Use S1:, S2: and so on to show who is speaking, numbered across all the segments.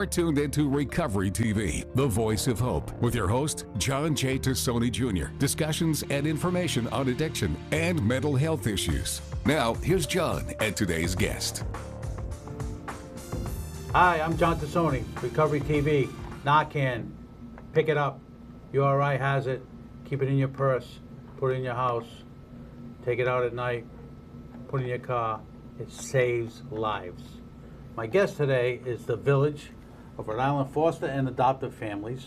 S1: You're tuned into Recovery TV, the voice of hope, with your host, John J. Tassoni Jr. Discussions and information on addiction and mental health issues. Now, here's John and today's guest.
S2: Hi, I'm John Tassoni, Recovery TV. Narcan, pick it up. URI has it. Keep it in your purse. Put it in your house. Take it out at night. Put it in your car. It saves lives. My guest today is the Village of Rhode Island Foster and Adoptive Families,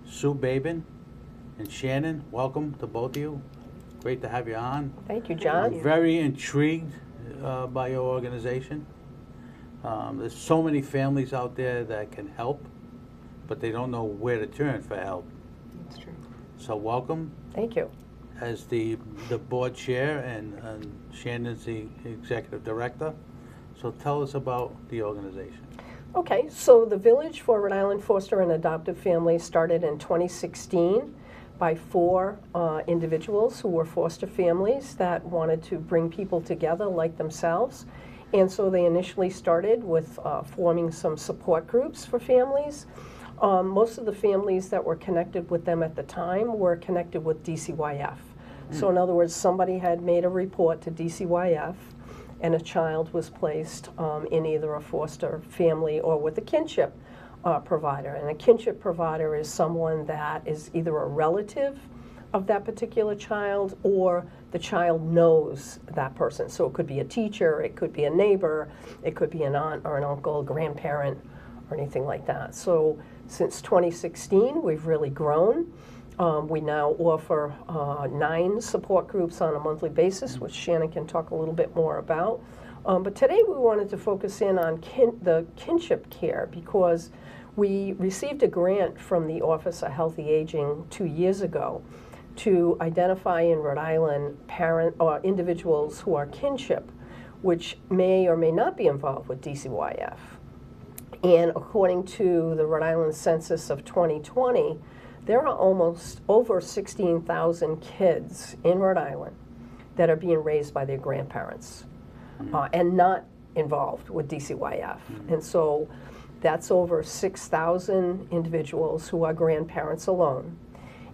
S2: Sue Babin and Shannon. Welcome to both of you. Great to have you on.
S3: Thank you, John.
S2: I'm very intrigued by your organization. There's so many families out there that can help, but they don't know where to turn for help.
S4: That's true.
S2: So welcome.
S3: Thank you.
S2: As the board chair and Shannon's the executive director. So tell us about the organization.
S3: Okay, so the Village for Rhode Island Foster and Adoptive Families started in 2016 by 4 individuals who were foster families that wanted to bring people together like themselves. And so they initially started with forming some support groups for families. Most of the families that were connected with them at the time were connected with DCYF. So in other words, somebody had made a report to DCYF and a child was placed in either a foster family or with a kinship provider. And a kinship provider is someone that is either a relative of that particular child or the child knows that person. So it could be a teacher, it could be a neighbor, it could be an aunt or an uncle, a grandparent, or anything like that. So since 2016, we've really grown. We now offer 9 support groups on a monthly basis, which Shannon can talk a little bit more about. But today we wanted to focus in on the kinship care because we received a grant from the Office of Healthy Aging 2 years ago to identify in Rhode Island individuals who are kinship, which may or may not be involved with DCYF. And according to the Rhode Island Census of 2020, there are almost over 16,000 kids in Rhode Island that are being raised by their grandparents and not involved with DCYF. And so that's over 6,000 individuals who are grandparents alone.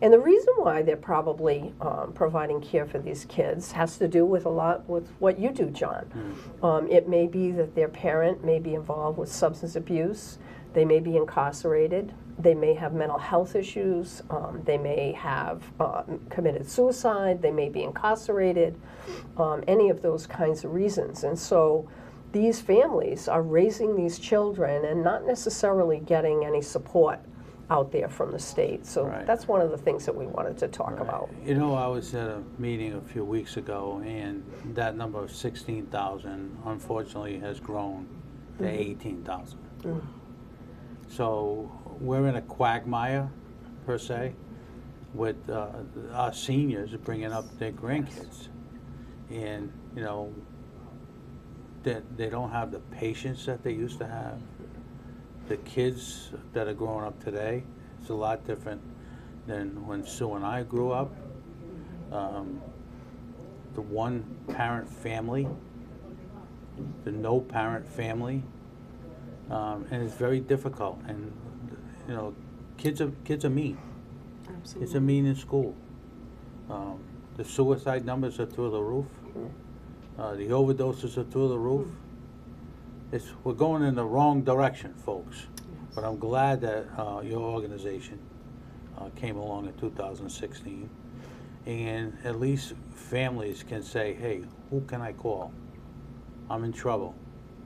S3: And the reason why they're probably providing care for these kids has to do with a lot with what you do, John. It may be that their parent may be involved with substance abuse. They may be incarcerated. They may have mental health issues. They may have committed suicide. They may be incarcerated. Any of those kinds of reasons. And so these families are raising these children and not necessarily getting any support out there from the state. So that's one of the things that we wanted to talk about.
S2: You know, I was at a meeting a few weeks ago, and that number of 16,000 unfortunately has grown to 18,000. So we're in a quagmire, per se, with our seniors bringing up their grandkids. And, you know, they don't have the patience that they used to have. The kids that are growing up today, it's a lot different than when Sue and I grew up. The one-parent family, the no-parent family, and it's very difficult. And you know, kids are mean.
S4: Absolutely.
S2: Kids are mean in school. The suicide numbers are through the roof. The overdoses are through the roof. We're going in the wrong direction, folks.
S4: Yes.
S2: But I'm glad that your organization came along in 2016, and at least families can say, "Hey, who can I call? I'm in trouble.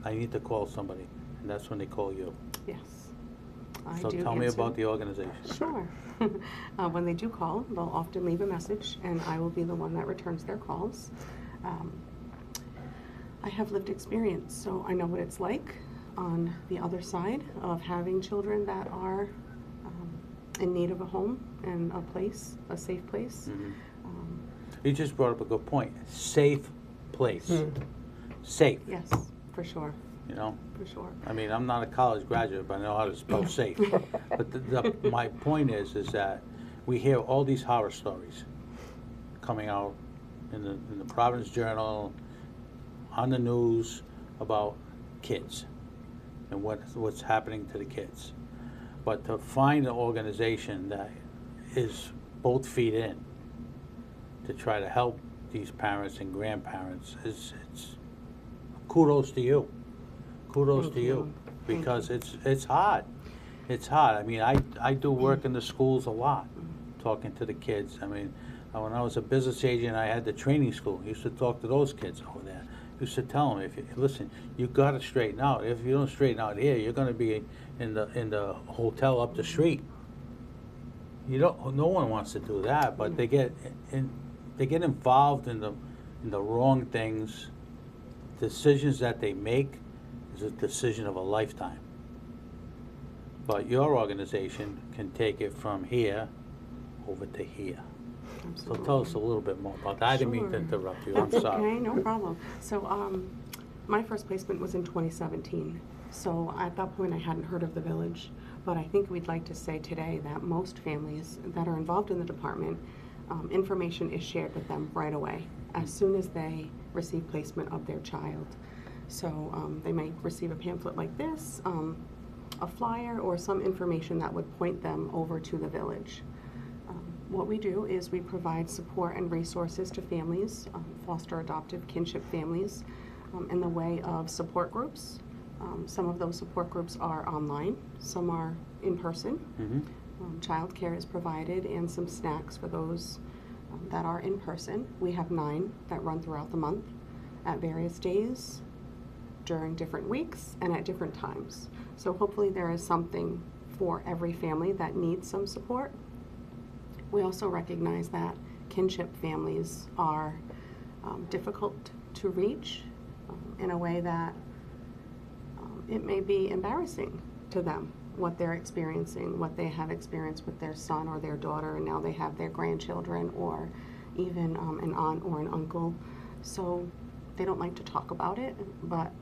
S2: I need to call somebody," and that's when they call you.
S4: Yes.
S2: So tell me about the organization.
S4: Sure. When they do call, they'll often leave a message, and I will be the one that returns their calls. I have lived experience, so I know what it's like on the other side of having children that are in need of a home and a place, a safe place.
S2: You just brought up a good point. Safe place. Safe.
S4: Yes, for sure.
S2: You know?
S4: For sure.
S2: I mean, I'm not a college graduate, but I know how to spell safe. But my point is that we hear all these horror stories coming out in the Providence Journal, on the news, about kids and what's happening to the kids. But to find an organization that is both feet in to try to help these parents and grandparents it's kudos to you. Kudos to you. Because it's hard. It's hard. I mean, I do work in the schools a lot, talking to the kids. I mean, when I was a business agent, I had the training school. I used to talk to those kids over there. I used to tell them, listen, you got to straighten out. If you don't straighten out here, you're going to be in the hotel up the street. No one wants to do that, but they get involved in the wrong things. Decisions that they make is a decision of a lifetime. But your organization can take it from here over to here.
S4: Absolutely.
S2: So tell us a little bit more about that. I didn't mean to
S4: Sure.
S2: interrupt you. I'm
S4: That's
S2: sorry.
S4: okay, no problem. So my first placement was in 2017. So at that point, I hadn't heard of the Village. But I think we'd like to say today that most families that are involved in the department, information is shared with them right away, as soon as they receive placement of their child. So they might receive a pamphlet like this, a flyer, or some information that would point them over to the Village. What we do is we provide support and resources to families, foster adoptive kinship families, in the way of support groups. Some of those support groups are online, some are in person. Child care is provided and some snacks for those that are in person. We have 9 that run throughout the month at various days, during different weeks, and at different times. So hopefully there is something for every family that needs some support. We also recognize that kinship families are difficult to reach in a way that it may be embarrassing to them, what they're experiencing, what they have experienced with their son or their daughter, and now they have their grandchildren, or even an aunt or an uncle. So they don't like to talk about it, but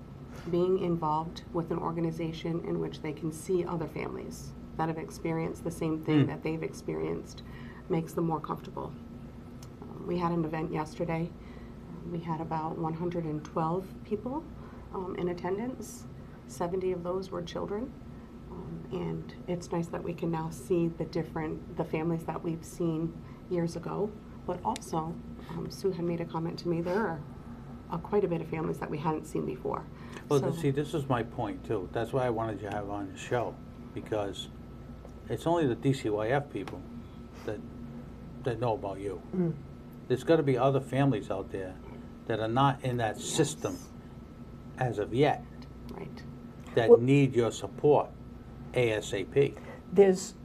S4: being involved with an organization in which they can see other families that have experienced the same thing that they've experienced makes them more comfortable. We had an event yesterday. We had about 112 people in attendance. 70 of those were children. And it's nice that we can now see the families that we've seen years ago. But also, Sue had made a comment to me, there are quite a bit of families that we hadn't seen before.
S2: Well,
S4: So-
S2: see, this is my point too. That's why I wanted you to have on the show, because it's only the DCYF people that know about you. There's got to be other families out there that are not in that system as of yet,
S4: Right.
S2: that
S3: Well-
S2: need your support ASAP.
S3: There's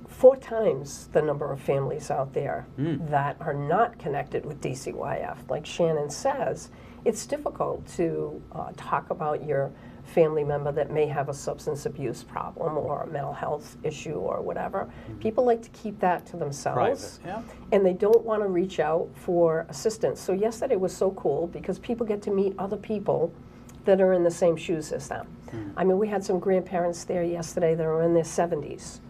S3: 4 times the number of families out there that are not connected with DCYF. Like Shannon says, it's difficult to talk about your family member that may have a substance abuse problem or a mental health issue or whatever. People like to keep that to themselves.
S2: Private,
S3: And they don't want to reach out for assistance. So yesterday was so cool because people get to meet other people that are in the same shoes as them. I mean, we had some grandparents there yesterday that are in their 70s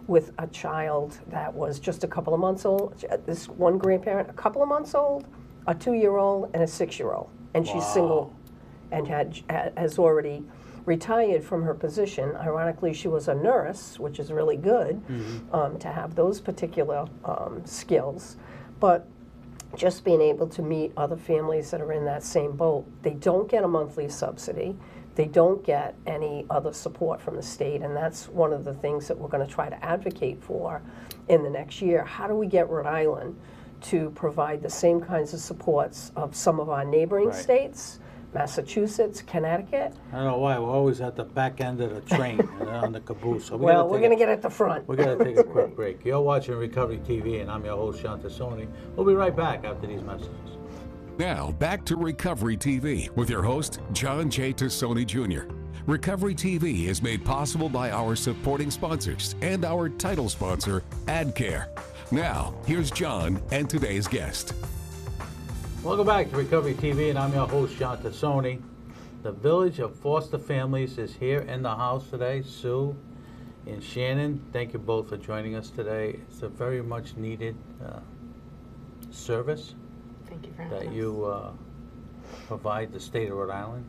S3: with a child that was just a couple of months old. This one grandparent, a couple of months old, a 2-year-old, and a 6-year-old. And she's single and has already retired from her position. Ironically, she was a nurse, which is really good to have those particular skills. But just being able to meet other families that are in that same boat. They don't get a monthly subsidy. They don't get any other support from the state, and that's one of the things that we're going to try to advocate for in the next year. How do we get Rhode Island to provide the same kinds of supports of some of our neighboring
S2: Right.
S3: states, Massachusetts, Connecticut?
S2: I don't know why, we're always at the back end of the train on the caboose. So
S3: Well, we're going to get at the front.
S2: We got to take a quick break. You're watching Recovery TV, and I'm your host, John Tassoni. We'll be right back after these messages.
S1: Now, back to Recovery TV with your host, John J. Tassoni Jr. Recovery TV is made possible by our supporting sponsors and our title sponsor, AdCare. Now, here's John and today's guest.
S2: Welcome back to Recovery TV, and I'm your host, John Tassoni. The Village of Foster Families is here in the house today. Sue and Shannon, thank you both for joining us today. It's a very much needed service
S4: Thank you for having
S2: that
S4: us.
S2: you provide the state of Rhode Island.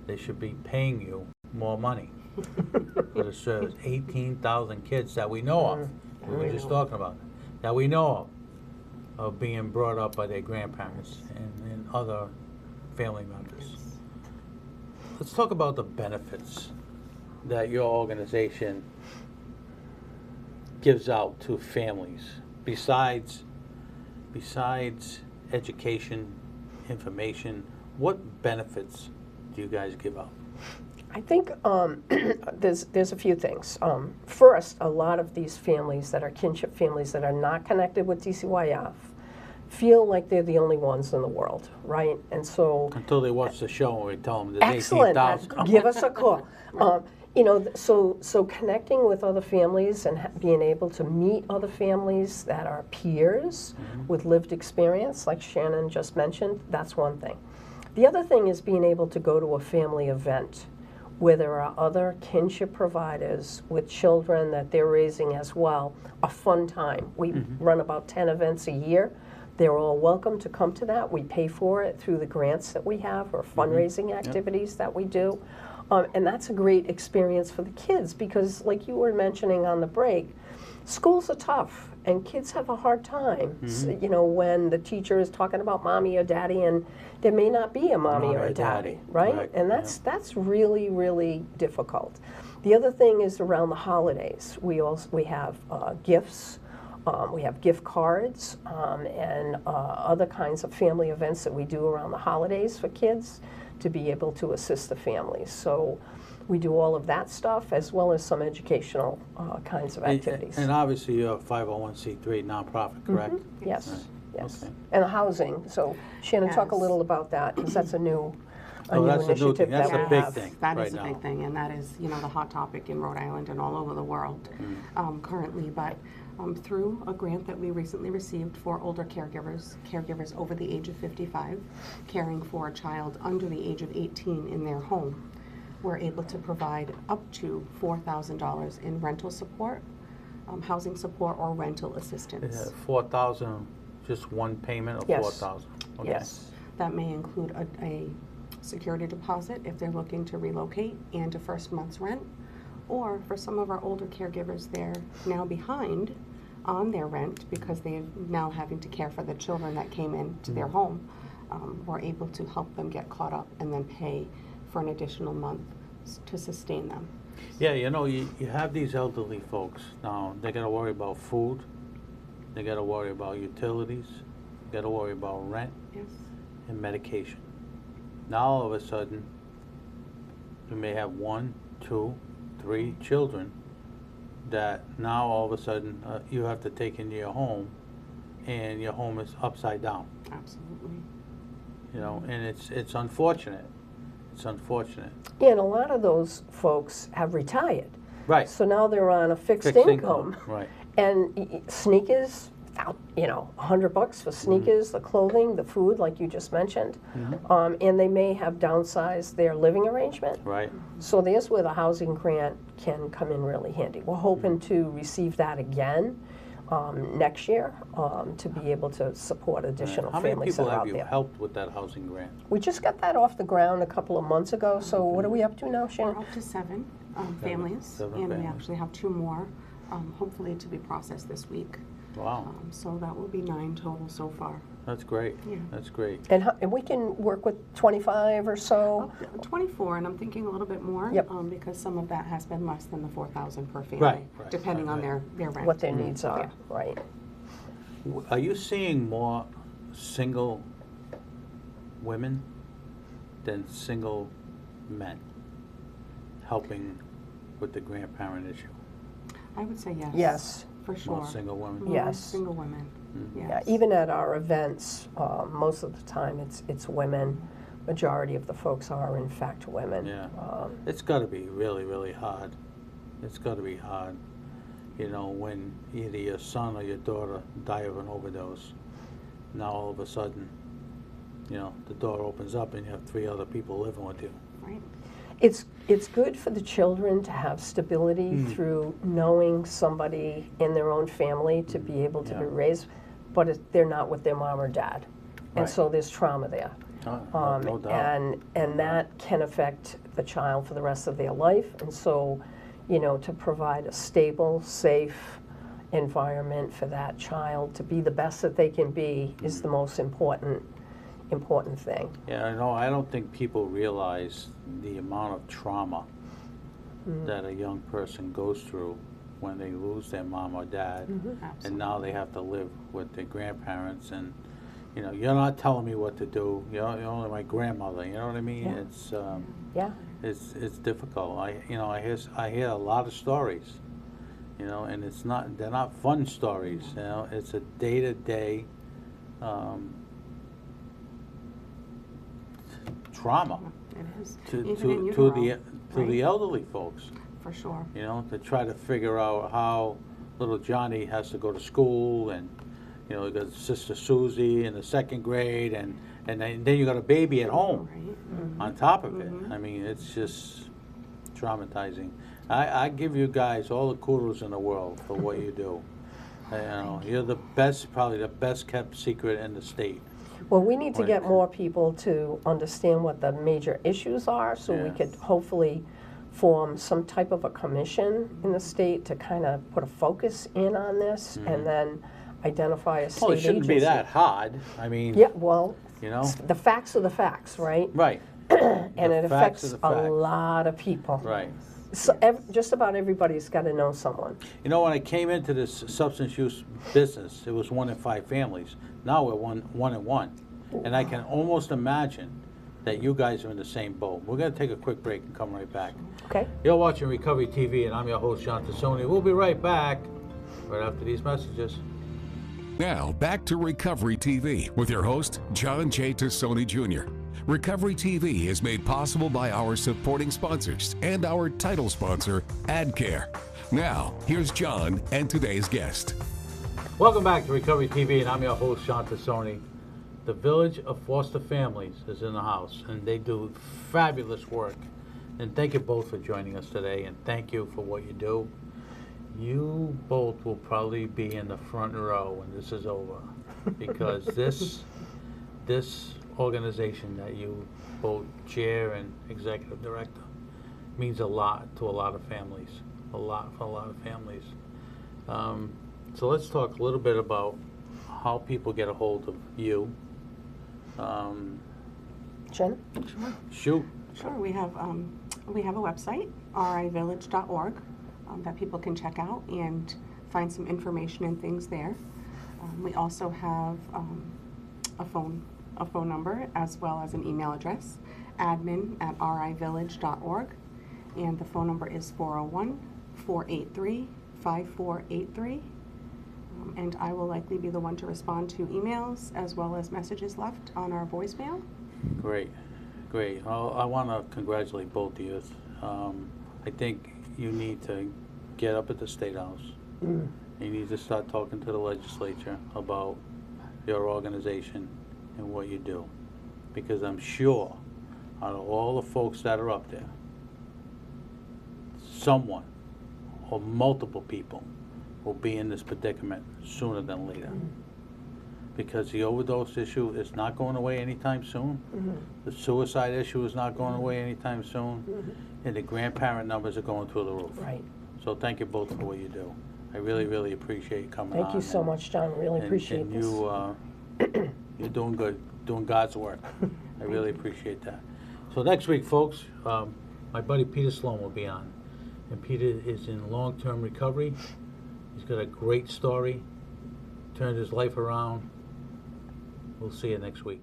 S2: They should be paying you more money. But it serves 18,000 kids that we know of. We were just talking about that we know of being brought up by their grandparents and other family members. Let's talk about the benefits that your organization gives out to families besides education, information. What benefits do you guys give out?
S3: I think there's a few things. First, a lot of these families that are kinship families that are not connected with DCYF feel like they're the only ones in the world, right? And so
S2: Until they watch the show and we tell them there's
S3: excellent.
S2: 18,000.
S3: Give us a call. You know, so connecting with other families and being able to meet other families that are peers with lived experience, like Shannon just mentioned, that's one thing. The other thing is being able to go to a family event where there are other kinship providers with children that they're raising as well. A fun time. We run about 10 events a year. They're all welcome to come to that. We pay for it through the grants that we have or fundraising activities that we do. And that's a great experience for the kids because, like you were mentioning on the break, schools are tough and kids have a hard time. So, you know, when the teacher is talking about mommy or daddy and there may not be a mommy or a daddy, right? And that's really, really difficult. The other thing is around the holidays. We have gifts. We have gift cards and other kinds of family events that we do around the holidays for kids to be able to assist the families. So we do all of that stuff as well as some educational kinds of activities.
S2: And obviously you're a 501c3 nonprofit, correct?
S3: Yes,
S2: Right.
S3: yes.
S2: Okay.
S3: And housing. So Shannon, talk a little about that because that's a new
S2: That's a new
S3: initiative
S2: thing. That's
S3: that
S2: a
S3: we
S2: big
S3: have.
S2: thing
S4: That
S2: right
S4: is a
S2: now.
S4: big thing, and that is, you know, the hot topic in Rhode Island and all over the world currently. But through a grant that we recently received for older caregivers over the age of 55, caring for a child under the age of 18 in their home, we're able to provide up to $4,000 in rental support, housing support, or rental assistance.
S2: 4,000, just one payment of
S3: Yes.
S2: 4,000. Okay.
S3: Yes.
S4: That may include a security deposit if they're looking to relocate and a first month's rent. Or for some of our older caregivers, they're now behind on their rent because they're now having to care for the children that came into their home. We're able to help them get caught up and then pay for an additional month to sustain them.
S2: Yeah, you know, you have these elderly folks now. They got to worry about food. They got to worry about utilities. They got to worry about rent
S4: Yes.
S2: and medication. Now all of a sudden, you may have 1, 2, 3 children that now all of a sudden you have to take into your home, and your home is upside down.
S4: Absolutely.
S2: You know, and it's unfortunate. It's unfortunate.
S3: Yeah, and a lot of those folks have retired.
S2: Right.
S3: So now they're on a fixed
S2: Fixed
S3: income.
S2: Right.
S3: And sneakers, you know, $100 for sneakers, the clothing, the food, like you just mentioned. And they may have downsized their living arrangement.
S2: Right.
S3: So there's where the housing grant can come in really handy. We're hoping to receive that again next year to be able to support additional
S2: How many
S3: families that
S2: people
S3: are
S2: have
S3: out
S2: you
S3: there.
S2: helped with that housing grant?
S3: We just got that off the ground a couple of months ago. So what are we up to now,
S4: We're
S3: Shannon?
S4: up to 7 families,
S2: Seven
S4: and we
S2: families.
S4: actually have 2 more, hopefully to be processed this week.
S2: Wow,
S4: So that will be 9 total so far.
S2: that's great.
S4: Yeah.
S2: That's great.
S3: And we can work with 25 or so.
S4: 24, and I'm thinking a little bit more,
S3: Yep.
S4: Because some of that has been less than the 4,000 per family,
S2: Right,
S4: depending on
S2: right.
S4: their rent.
S3: What their needs are, right?
S2: Are you seeing more single women than single men helping with the grandparent issue?
S4: I would say yes.
S3: Yes.
S4: For sure.
S2: More single women?
S4: More
S3: Yes.
S4: single women.
S3: Yeah,
S4: Yes.
S3: even at our events, most of the time it's women. Majority of the folks are in fact women.
S2: Yeah. It's got to be really, really hard. It's got to be hard, you know, when either your son or your daughter die of an overdose. Now all of a sudden, you know, the door opens up and you have 3 other people living with you.
S4: Right.
S3: It's good for the children to have stability through knowing somebody in their own family to be able to
S2: Yeah.
S3: be raised, but they're not with their mom or dad. And
S2: Right.
S3: so there's trauma there.
S2: No doubt.
S3: And that can affect the child for the rest of their life. And so, you know, to provide a stable, safe environment for that child to be the best that they can be is the most important thing.
S2: Yeah, no, I don't think people realize the amount of trauma that a young person goes through when they lose their mom or dad, and now they have to live with their grandparents. And you know, you're not telling me what to do. You're only my grandmother. You know what I mean?
S3: Yeah.
S2: It's difficult. I hear a lot of stories, you know, and they're not fun stories. You know, it's a day-to-day trauma
S4: It is.
S2: to
S4: Even in utero,
S2: the elderly folks.
S4: For sure.
S2: You know, to try to figure out how little Johnny has to go to school, and you know, you got Sister Susie in the 2nd grade, and then you got a baby at home
S4: Right.
S2: on top of it. I mean, it's just traumatizing. I give you guys all the kudos in the world for what you do. You know, you're the best, probably the best kept secret in the state.
S3: Well, we need to
S2: Right.
S3: get more people to understand what the major issues are, so we
S2: Yeah.
S3: could hopefully form some type of a commission in the state to kind of put a focus in on this, and then identify a state
S2: Well, it
S3: agency.
S2: shouldn't be that hard. I mean,
S3: Yeah, well,
S2: you know,
S3: the facts are the facts, right?
S2: right,
S3: And it
S2: The facts
S3: affects
S2: are the
S3: a
S2: facts.
S3: lot of people.
S2: right.
S3: So just about everybody's got to know someone.
S2: You know, when I came into this substance use business, it was 1 in 5 families. Now we're one in 1. And I can almost imagine that you guys are in the same boat. We're going to take a quick break and come right back.
S3: Okay?
S2: You're watching Recovery TV, and I'm your host, John Tassoni. We'll be right back, right after these messages.
S1: Now, back to Recovery TV with your host, John J. Tassoni Jr. Recovery TV is made possible by our supporting sponsors and our title sponsor, AdCare. Now, here's John and today's guest.
S2: Welcome back to Recovery TV, and I'm your host, John Tassoni. The Village of Foster Families is in the house, and they do fabulous work. And thank you both for joining us today, and thank you for what you do. You both will probably be in the front row when this is over, because this organization that you both chair and executive director means a lot to a lot of families, for a lot of families. So let's talk a little bit about how people get a hold of you.
S3: Jen?
S2: Shoot.
S4: Sure. We have a website, rivillage.org, that people can check out and find some information and things there. We also have a phone number as well as an email address, admin@rivillage.org, and the phone number is 401-483-5483. And I will likely be the one to respond to emails as well as messages left on our voicemail.
S2: Great. Well, I want to congratulate both of you. I think you need to get up at the State House. You need to start talking to the legislature about your organization and what you do. Because I'm sure out of all the folks that are up there, someone or multiple people will be in this predicament sooner than later. Because the overdose issue is not going away anytime soon. The suicide issue is not going away anytime soon. And the grandparent numbers are going through the roof.
S3: Right.
S2: So thank you both for what you do. I really, really appreciate you coming on.
S3: Thank you so much, John. Really appreciate
S2: and
S3: this.
S2: You're doing good, doing God's work. I really appreciate that. So next week, folks, my buddy Peter Sloan will be on. And Peter is in long-term recovery. He's got a great story, turned his life around. We'll see you next week.